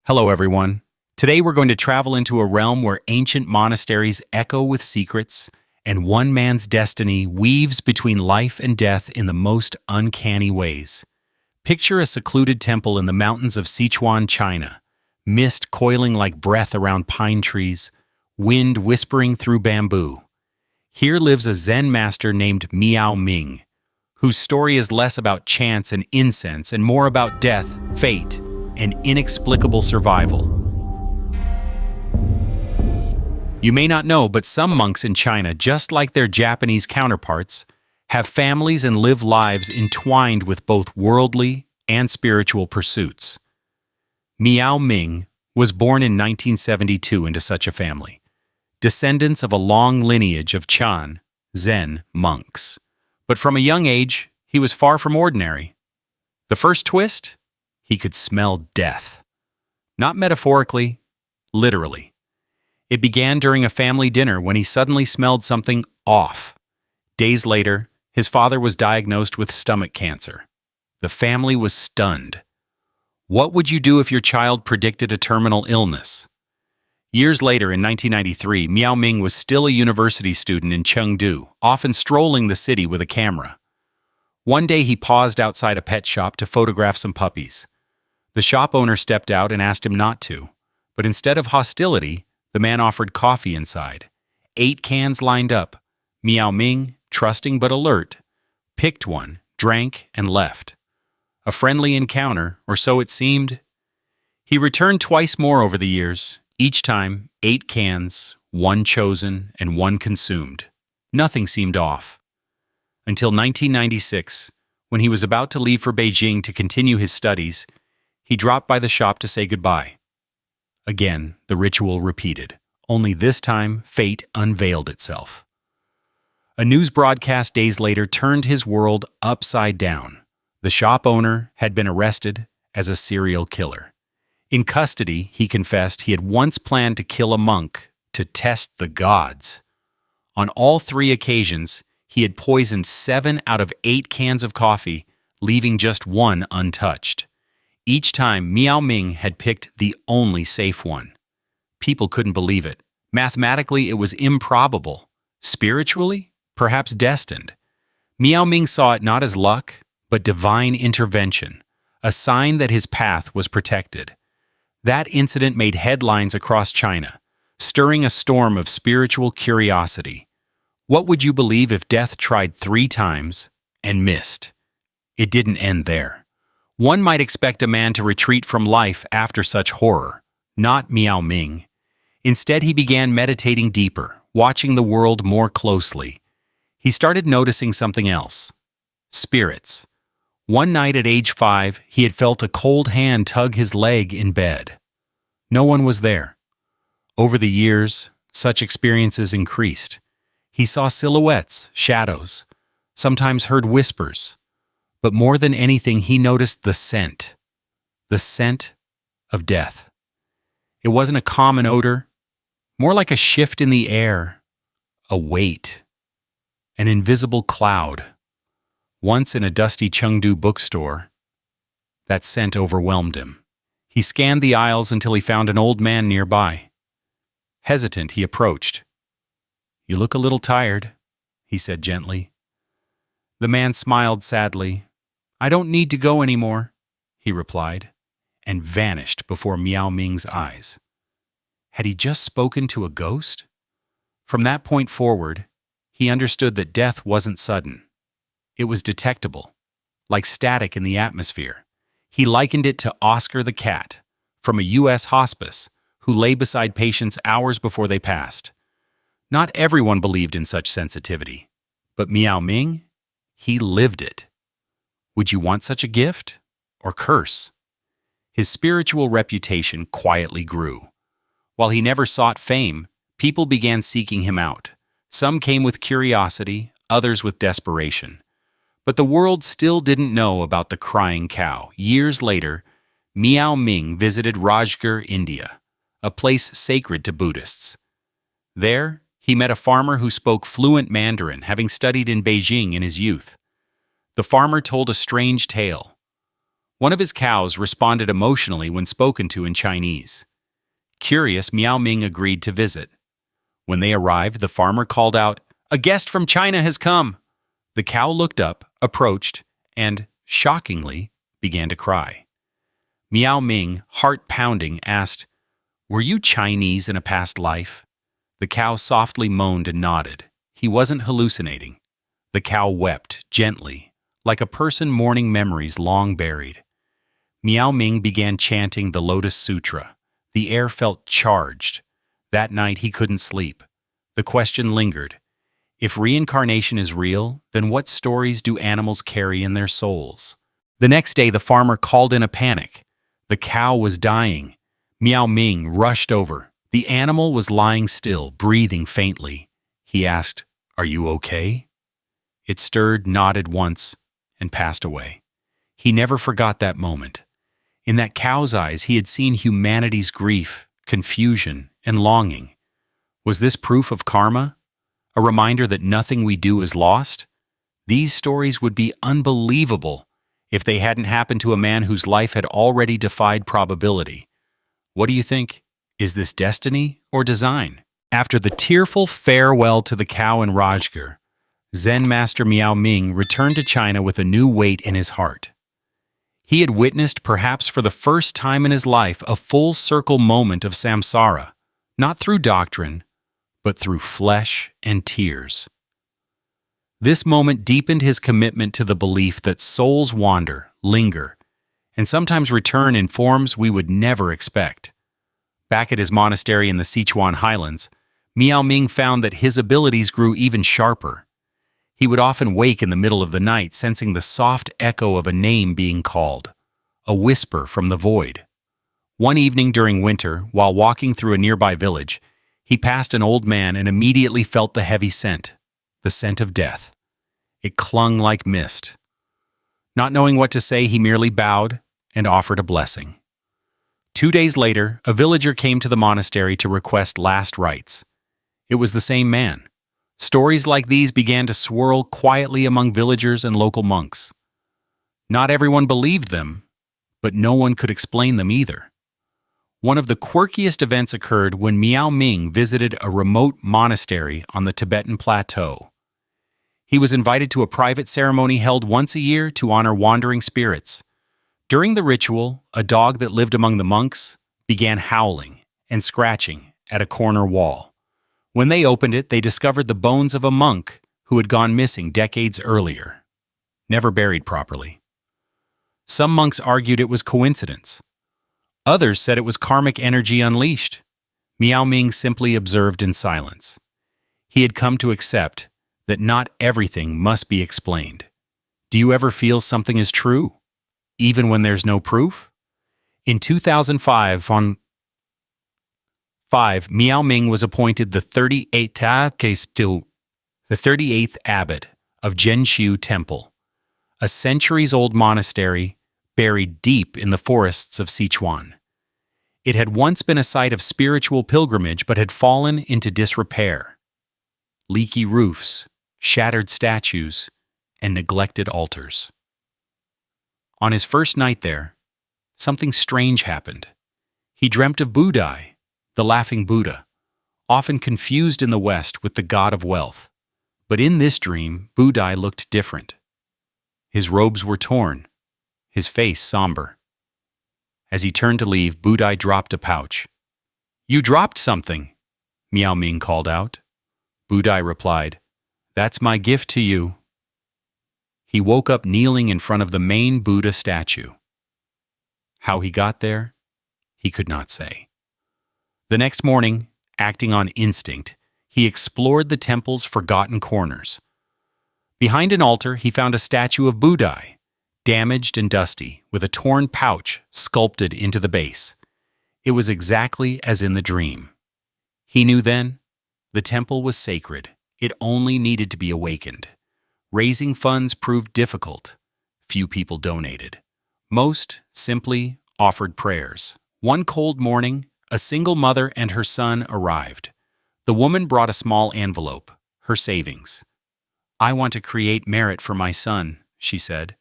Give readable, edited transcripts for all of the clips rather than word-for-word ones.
Hello, everyone. Today we're going to travel into a realm where ancient monasteries echo with secrets, and one man's destiny weaves between life and death in the most uncanny ways. Picture a secluded temple in the mountains of Sichuan, China, mist coiling like breath around pine trees, wind whispering through bamboo. Here lives a Zen master named Miao Ming, whose story is less about chance and incense and more about death, fate, and inexplicable survival. You may not know, but some monks in China, just like their Japanese counterparts, have families and live lives entwined with both worldly and spiritual pursuits. Miao Ming was born in 1972 into such a family, descendants of a long lineage of Chan, Zen monks. But from a young age, he was far from ordinary. The first twist? He could smell death. Not metaphorically, literally. It began during a family dinner when he suddenly smelled something off. Days later, his father was diagnosed with stomach cancer. The family was stunned. What would you do if your child predicted a terminal illness? Years later, in 1993, Miao Ming was still a university student in Chengdu, often strolling the city with a camera. One day he paused outside a pet shop to photograph some puppies. The shop owner stepped out and asked him not to, but instead of hostility, the man offered coffee inside. 8 cans lined up. Miao Ming, trusting but alert, picked one, drank, and left. A friendly encounter, or so it seemed. He returned twice more over the years, each time 8 cans, 1 chosen, and 1 consumed. Nothing seemed off. Until 1996, when he was about to leave for Beijing to continue his studies, he dropped by the shop to say goodbye. Again, the ritual repeated, only this time fate unveiled itself. A news broadcast days later turned his world upside down. The shop owner had been arrested as a serial killer. In custody, he confessed he had once planned to kill a monk to test the gods. On all 3 occasions, he had poisoned 7 out of 8 cans of coffee, leaving just 1 untouched. Each time, Miao Ming had picked the only safe one. People couldn't believe it. Mathematically, it was improbable. Spiritually, perhaps destined. Miao Ming saw it not as luck, but divine intervention, a sign that his path was protected. That incident made headlines across China, stirring a storm of spiritual curiosity. What would you believe if death tried 3 times and missed? It didn't end there. One might expect a man to retreat from life after such horror. Not Miao Ming. Instead, he began meditating deeper, watching the world more closely. He started noticing something else. Spirits. One night at age 5, he had felt a cold hand tug his leg in bed. No one was there. Over the years, such experiences increased. He saw silhouettes, shadows, sometimes heard whispers. But more than anything, he noticed the scent of death. It wasn't a common odor, more like a shift in the air, a weight, an invisible cloud. Once in a dusty Chengdu bookstore, that scent overwhelmed him. He scanned the aisles until he found an old man nearby. Hesitant, he approached. "You look a little tired," he said gently. The man smiled sadly. "I don't need to go anymore," he replied, and vanished before Miao Ming's eyes. Had he just spoken to a ghost? From that point forward, he understood that death wasn't sudden. It was detectable, like static in the atmosphere. He likened it to Oscar the cat, from a U.S. hospice, who lay beside patients hours before they passed. Not everyone believed in such sensitivity, but Miao Ming, he lived it. Would you want such a gift, or curse? His spiritual reputation quietly grew. While he never sought fame, people began seeking him out. Some came with curiosity, others with desperation. But the world still didn't know about the crying cow. Years later, Miao Ming visited Rajgir, India, a place sacred to Buddhists. There, he met a farmer who spoke fluent Mandarin, having studied in Beijing in his youth. The farmer told a strange tale. One of his cows responded emotionally when spoken to in Chinese. Curious, Miao Ming agreed to visit. When they arrived, the farmer called out, "A guest from China has come!" The cow looked up, approached, and, shockingly, began to cry. Miao Ming, heart pounding, asked, "Were you Chinese in a past life?" The cow softly moaned and nodded. He wasn't hallucinating. The cow wept, gently, like a person mourning memories long buried. Miao Ming began chanting the Lotus Sutra. The air felt charged. That night he couldn't sleep. The question lingered. If reincarnation is real, then what stories do animals carry in their souls? The next day the farmer called in a panic. The cow was dying. Miao Ming rushed over. The animal was lying still, breathing faintly. He asked, "Are you okay?" It stirred, nodded once, and passed away. He never forgot that moment. In that cow's eyes he had seen humanity's grief, confusion, and longing. Was this proof of karma? A reminder that nothing we do is lost? These stories would be unbelievable if they hadn't happened to a man whose life had already defied probability. What do you think? Is this destiny or design? After the tearful farewell to the cow in Rajgir, ZenMaster Miao Ming returned to China with a new weight in his heart. He had witnessed, perhaps for the first time in his life, a full-circle moment of samsara, not through doctrine, but through flesh and tears. This moment deepened his commitment to the belief that souls wander, linger, and sometimes return in forms we would never expect. Back at his monastery in the Sichuan highlands, Miao Ming found that his abilities grew even sharper. He would often wake in the middle of the night, sensing the soft echo of a name being called, a whisper from the void. One evening during winter, while walking through a nearby village, he passed an old man and immediately felt the heavy scent, the scent of death. It clung like mist. Not knowing what to say, he merely bowed and offered a blessing. 2 days later, a villager came to the monastery to request last rites. It was the same man. Stories like these began to swirl quietly among villagers and local monks. Not everyone believed them, but no one could explain them either. One of the quirkiest events occurred when Miao Ming visited a remote monastery on the Tibetan plateau. He was invited to a private ceremony held once a year to honor wandering spirits. During the ritual, a dog that lived among the monks began howling and scratching at a corner wall. When they opened it, they discovered the bones of a monk who had gone missing decades earlier, never buried properly. Some monks argued it was coincidence. Others said it was karmic energy unleashed. Miao Ming simply observed in silence. He had come to accept that not everything must be explained. Do you ever feel something is true, even when there's no proof? In 2005, Miao Ming was appointed the 38th abbot of Zhenshu Temple, a centuries-old monastery buried deep in the forests of Sichuan. It had once been a site of spiritual pilgrimage but had fallen into disrepair. Leaky roofs, shattered statues, and neglected altars. On his first night there, something strange happened. He dreamt of Buddha, the laughing Buddha, often confused in the West with the god of wealth. But in this dream, Buddha looked different. His robes were torn, his face somber. As he turned to leave, Buddha dropped a pouch. "You dropped something," Miao Ming called out. Buddha replied, "That's my gift to you." He woke up kneeling in front of the main Buddha statue. How he got there, he could not say. The next morning, acting on instinct, he explored the temple's forgotten corners. Behind an altar, he found a statue of Buddha, damaged and dusty, with a torn pouch sculpted into the base. It was exactly as in the dream. He knew then, the temple was sacred. It only needed to be awakened. Raising funds proved difficult. Few people donated. Most simply offered prayers. One cold morning, a single mother and her son arrived. The woman brought a small envelope, her savings. "I want to create merit for my son," she said.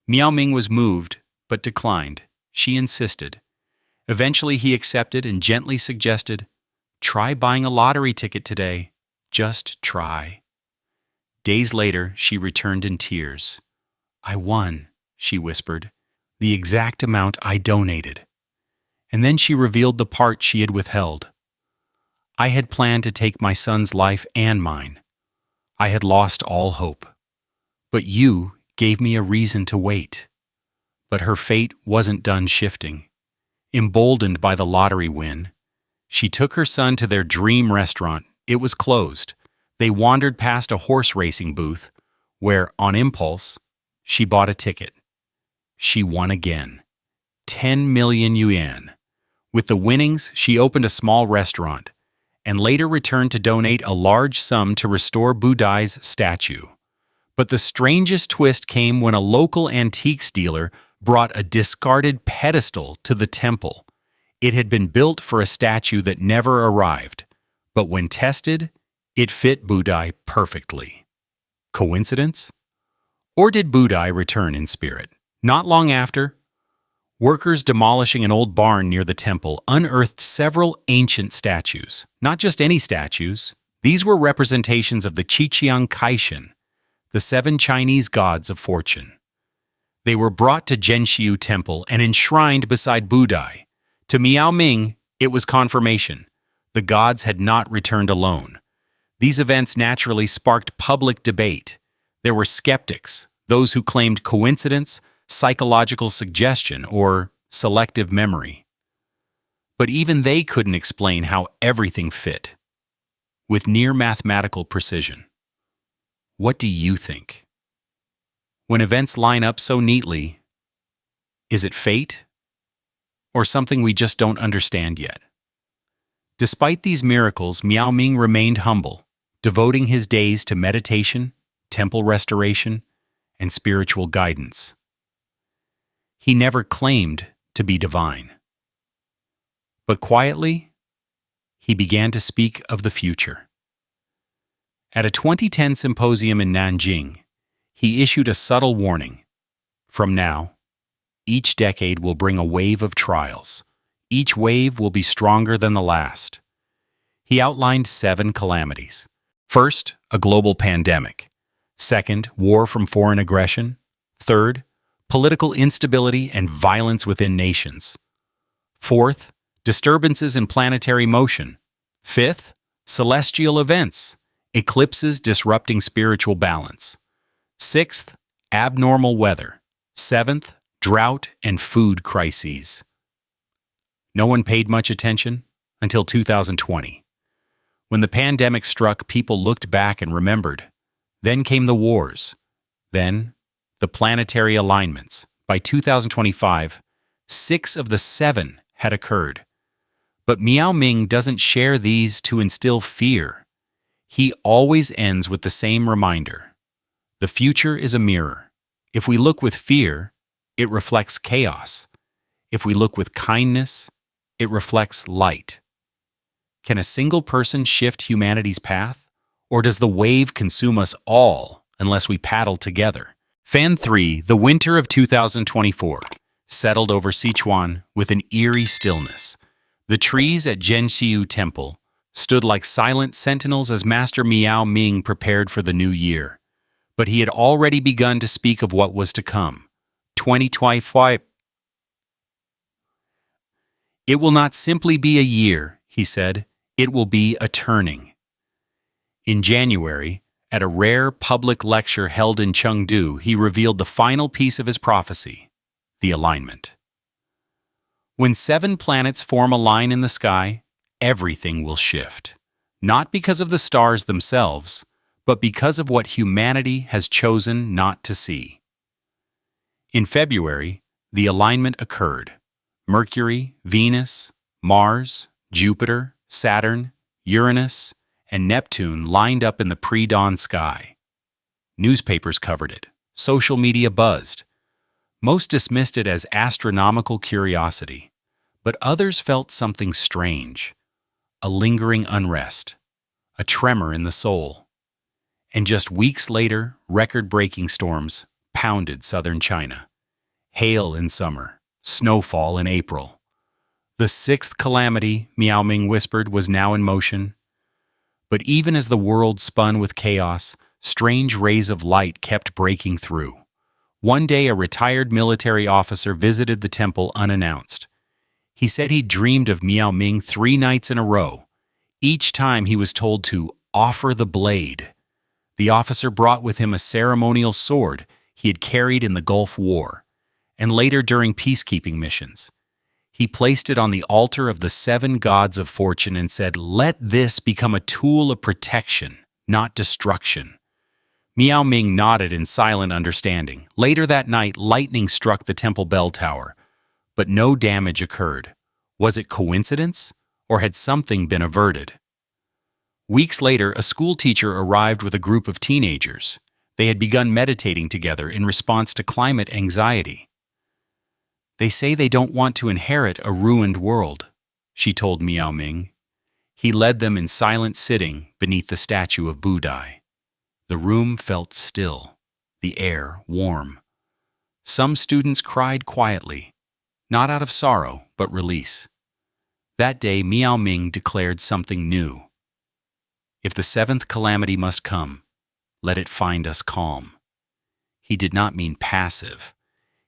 Miao Ming was moved, but declined. She insisted. Eventually he accepted and gently suggested, "Try buying a lottery ticket today. Just try." Days later, she returned in tears. "I won," she whispered, "the exact amount I donated." And then she revealed the part she had withheld. "I had planned to take my son's life and mine. I had lost all hope. But you gave me a reason to wait." But her fate wasn't done shifting. Emboldened by the lottery win, she took her son to their dream restaurant. It was closed. They wandered past a horse racing booth, where, on impulse, she bought a ticket. She won again. 10 million yuan. With the winnings, she opened a small restaurant, and later returned to donate a large sum to restore Buddha's statue. But the strangest twist came when a local antiques dealer brought a discarded pedestal to the temple. It had been built for a statue that never arrived, but when tested, it fit Buddha perfectly. Coincidence? Or did Buddha return in spirit? Not long after, workers demolishing an old barn near the temple unearthed several ancient statues. Not just any statues. These were representations of the Qiqiang Kaishin, the 7 Chinese gods of fortune. They were brought to Zhenxiu Temple and enshrined beside Buddha. To Miao Ming, it was confirmation. The gods had not returned alone. These events naturally sparked public debate. There were skeptics, those who claimed coincidence, psychological suggestion, or selective memory. But even they couldn't explain how everything fit, with near mathematical precision. What do you think? When events line up so neatly, is it fate? Or something we just don't understand yet? Despite these miracles, Miao Ming remained humble, devoting his days to meditation, temple restoration, and spiritual guidance. He never claimed to be divine. But quietly, he began to speak of the future. At a 2010 symposium in Nanjing, he issued a subtle warning. From now, each decade will bring a wave of trials. Each wave will be stronger than the last. He outlined 7 calamities. First, a global pandemic. Second, war from foreign aggression. Third, political instability and violence within nations. Fourth, disturbances in planetary motion. Fifth, celestial events, eclipses disrupting spiritual balance. Sixth, abnormal weather. Seventh, drought and food crises. No one paid much attention until 2020. When the pandemic struck, people looked back and remembered. Then came the wars. Then, the planetary alignments. By 2025, 6 of the 7 had occurred. But Miao Ming doesn't share these to instill fear. He always ends with the same reminder. The future is a mirror. If we look with fear, it reflects chaos. If we look with kindness, it reflects light. Can a single person shift humanity's path? Or does the wave consume us all unless we paddle together? Fan 3, the winter of 2024, settled over Sichuan with an eerie stillness. The trees at Zhenxiu Temple stood like silent sentinels as Master Miao Ming prepared for the new year. But he had already begun to speak of what was to come. 2025. It will not simply be a year, he said. It will be a turning. In January, at a rare public lecture held in Chengdu, he revealed the final piece of his prophecy, the alignment. When 7 planets form a line in the sky, everything will shift. Not because of the stars themselves, but because of what humanity has chosen not to see. In February, the alignment occurred. Mercury, Venus, Mars, Jupiter, Saturn, Uranus, and Neptune lined up in the pre-dawn sky. Newspapers covered it. Social media buzzed. Most dismissed it as astronomical curiosity, but others felt something strange, a lingering unrest, a tremor in the soul. And just weeks later, record-breaking storms pounded southern China. hail in summer, snowfall in April. The sixth calamity, Miao Ming whispered, was now in motion. But even as the world spun with chaos, strange rays of light kept breaking through. One day, a retired military officer visited the temple unannounced. He said he'd dreamed of Miao Ming 3 nights in a row. Each time he was told to offer the blade. The officer brought with him a ceremonial sword he had carried in the Gulf War, and later during peacekeeping missions. He placed it on the altar of the 7 gods of fortune and said, "Let this become a tool of protection, not destruction." Miao Ming nodded in silent understanding. Later that night, lightning struck the temple bell tower, but no damage occurred. Was it coincidence, or had something been averted? Weeks later, a school teacher arrived with a group of teenagers. They had begun meditating together in response to climate anxiety. "They say they don't want to inherit a ruined world," she told Miao Ming. He led them in silent sitting beneath the statue of Buddha. The room felt still, the air warm. Some students cried quietly, not out of sorrow, but release. That day, Miao Ming declared something new. If the 7th calamity must come, let it find us calm. He did not mean passive.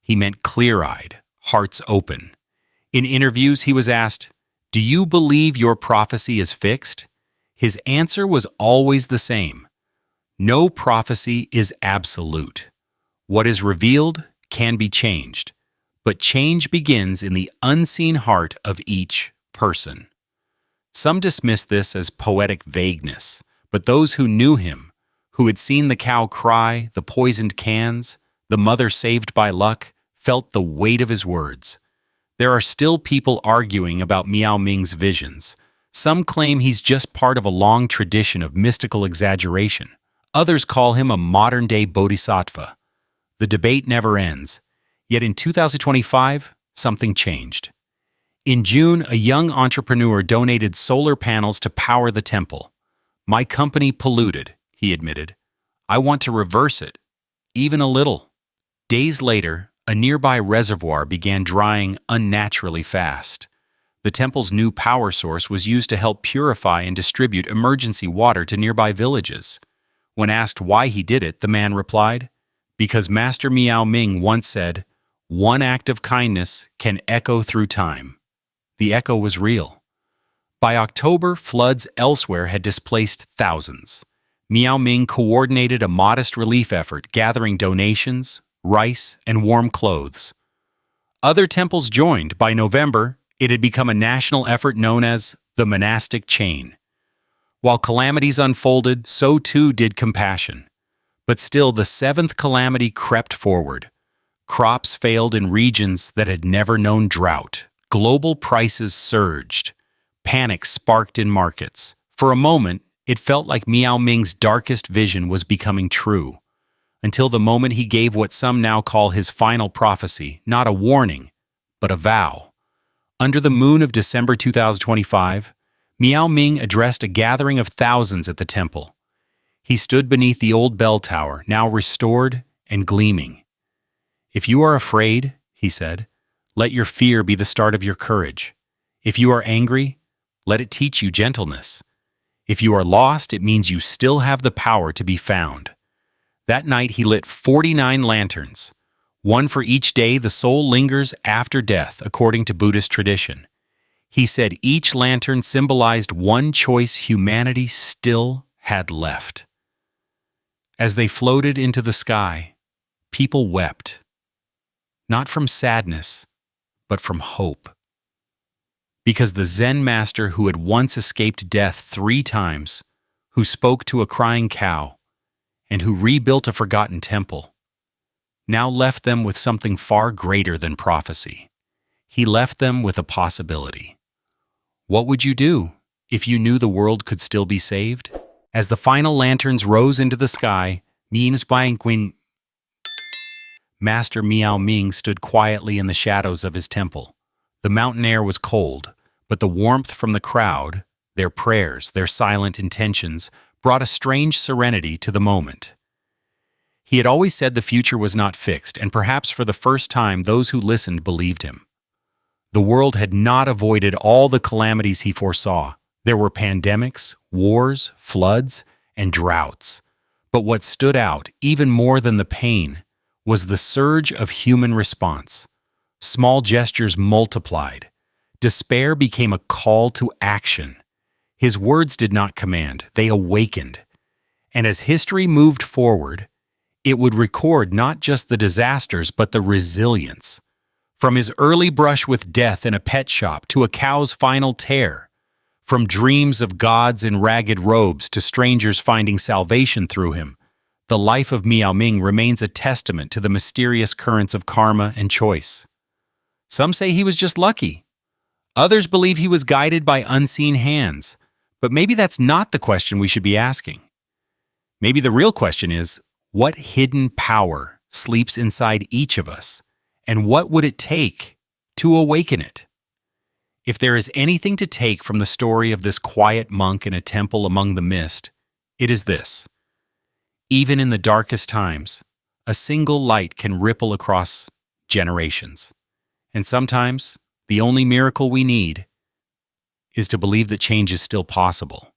He meant clear-eyed, hearts open. In interviews, he was asked, "Do you believe your prophecy is fixed?" His answer was always the same. No prophecy is absolute. What is revealed can be changed, but change begins in the unseen heart of each person. Some dismiss this as poetic vagueness, but those who knew him, who had seen the cow cry, the poisoned cans, the mother saved by luck, felt the weight of his words. There are still people arguing about Miao Ming's visions. Some claim he's just part of a long tradition of mystical exaggeration. Others call him a modern-day bodhisattva. The debate never ends. Yet in 2025, something changed. In June, a young entrepreneur donated solar panels to power the temple. "My company polluted," he admitted. "I want to reverse it, even a little." Days later, a nearby reservoir began drying unnaturally fast. The temple's new power source was used to help purify and distribute emergency water to nearby villages. When asked why he did it, the man replied, "Because Master Miao Ming once said, 'One act of kindness can echo through time.'" The echo was real. By October, floods elsewhere had displaced thousands. Miao Ming coordinated a modest relief effort, gathering donations, rice, and warm clothes. Other temples joined. By November, it had become a national effort known as the monastic chain. While calamities unfolded, so too did compassion. But still, the 7th calamity crept forward. Crops failed in regions that had never known drought. Global prices surged. Panic sparked in markets. For a moment, it felt like Miao Ming's darkest vision was becoming true. Until the moment he gave what some now call his final prophecy, not a warning, but a vow. Under the moon of December 2025, Miao Ming addressed a gathering of thousands at the temple. He stood beneath the old bell tower, now restored and gleaming. "If you are afraid," he said, "let your fear be the start of your courage. If you are angry, let it teach you gentleness. If you are lost, it means you still have the power to be found." That night he lit 49 lanterns. One for each day the soul lingers after death, according to Buddhist tradition. He said each lantern symbolized one choice humanity still had left. As they floated into the sky, people wept. Not from sadness, but from hope. Because the ZenMaster who had once escaped death 3 times, who spoke to a crying cow, and who rebuilt a forgotten temple, now left them with something far greater than prophecy. He left them with a possibility. What would you do if you knew the world could still be saved? As the final lanterns rose into the sky, Master Miao Ming stood quietly in the shadows of his temple. The mountain air was cold, but the warmth from the crowd, their prayers, their silent intentions, brought a strange serenity to the moment. He had always said the future was not fixed, and perhaps for the first time those who listened believed him. The world had not avoided all the calamities he foresaw. There were pandemics, wars, floods, and droughts. But what stood out, even more than the pain, was the surge of human response. Small gestures multiplied. Despair became a call to action. His words did not command, they awakened. And as history moved forward, it would record not just the disasters but the resilience. From his early brush with death in a pet shop to a cow's final tear, from dreams of gods in ragged robes to strangers finding salvation through him, the life of Miao Ming remains a testament to the mysterious currents of karma and choice. Some say he was just lucky. Others believe he was guided by unseen hands. But maybe that's not the question we should be asking. Maybe the real question is, what hidden power sleeps inside each of us, and what would it take to awaken it? If there is anything to take from the story of this quiet monk in a temple among the mist, it is this. Even in the darkest times, a single light can ripple across generations. And sometimes, the only miracle we need is to believe that change is still possible.